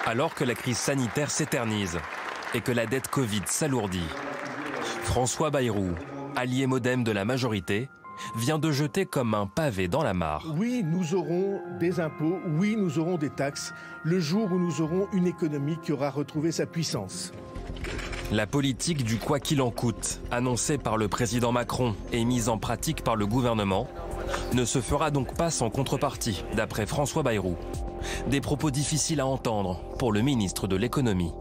Alors que la crise sanitaire s'éternise et que la dette Covid s'alourdit, François Bayrou, allié MoDem de la majorité, vient de jeter comme un pavé dans la mare. Oui, nous aurons des impôts, oui, nous aurons des taxes, le jour où nous aurons une économie qui aura retrouvé sa puissance. La politique du quoi qu'il en coûte, annoncée par le président Macron et mise en pratique par le gouvernement, ne se fera donc pas sans contrepartie, d'après François Bayrou. Des propos difficiles à entendre pour le ministre de l'économie.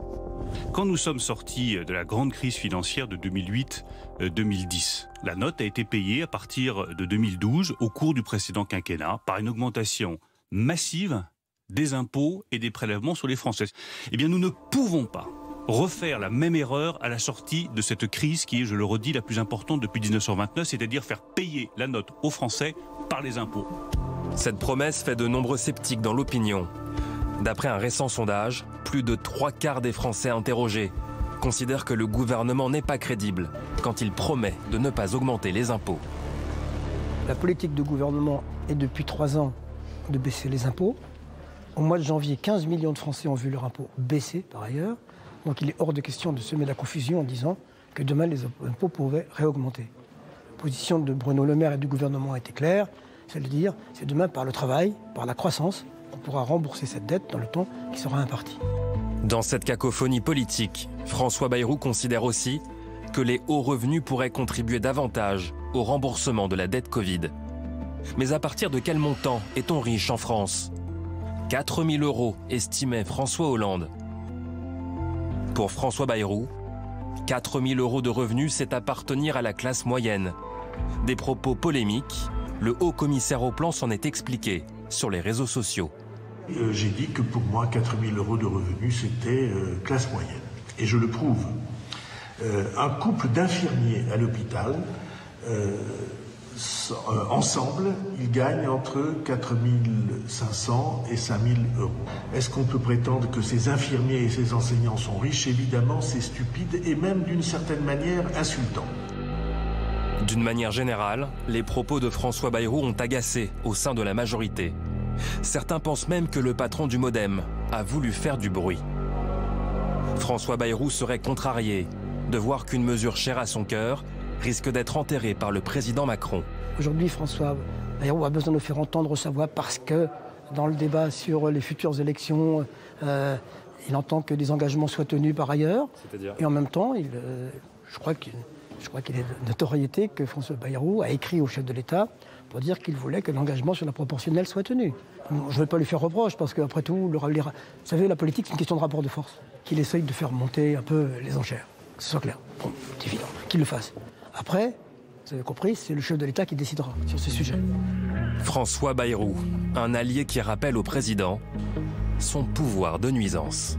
Quand nous sommes sortis de la grande crise financière de 2008-2010, la note a été payée à partir de 2012, au cours du précédent quinquennat, par une augmentation massive des impôts et des prélèvements sur les Français. Eh bien, nous ne pouvons pas refaire la même erreur à la sortie de cette crise qui est, je le redis, la plus importante depuis 1929, c'est-à-dire faire payer la note aux Français par les impôts. Cette promesse fait de nombreux sceptiques dans l'opinion. D'après un récent sondage, plus de 3/4 des Français interrogés considèrent que le gouvernement n'est pas crédible quand il promet de ne pas augmenter les impôts. La politique du gouvernement est depuis 3 ans de baisser les impôts. Au mois de janvier, 15 millions de Français ont vu leur impôt baisser par ailleurs. Donc il est hors de question de semer la confusion en disant que demain les impôts pourraient réaugmenter. La position de Bruno Le Maire et du gouvernement a été claire, c'est de dire c'est demain par le travail, par la croissance, qu'on pourra rembourser cette dette dans le temps qui sera imparti. Dans cette cacophonie politique, François Bayrou considère aussi que les hauts revenus pourraient contribuer davantage au remboursement de la dette Covid. Mais à partir de quel montant est-on riche en France ? 4 000 €, estimait François Hollande. Pour François Bayrou, 4 000 € de revenus, c'est appartenir à la classe moyenne. Des propos polémiques, le haut commissaire au plan s'en est expliqué sur les réseaux sociaux. J'ai dit que pour moi, 4 000 € de revenus, c'était classe moyenne. Et je le prouve. Un couple d'infirmiers à l'hôpital, ensemble, ils gagnent entre 4 500 et 5 000 €. Est-ce qu'on peut prétendre que ces infirmiers et ces enseignants sont riches? Évidemment, c'est stupide et même d'une certaine manière insultant. D'une manière générale, les propos de François Bayrou ont agacé au sein de la majorité. Certains pensent même que le patron du MoDem a voulu faire du bruit. François Bayrou serait contrarié de voir qu'une mesure chère à son cœur risque d'être enterrée par le président Macron. Aujourd'hui, François Bayrou a besoin de faire entendre sa voix parce que dans le débat sur les futures élections, il entend que des engagements soient tenus par ailleurs. Et en même temps, je crois qu'il est de notoriété que François Bayrou a écrit au chef de l'État pour dire qu'il voulait que l'engagement sur la proportionnelle soit tenu. Je ne vais pas lui faire reproche parce qu'après tout, vous savez, la politique, c'est une question de rapport de force. Qu'il essaye de faire monter un peu les enchères, que ce soit clair. Bon, c'est évident, qu'il le fasse. Après, vous avez compris, c'est le chef de l'État qui décidera sur ces sujets. François Bayrou, un allié qui rappelle au président son pouvoir de nuisance.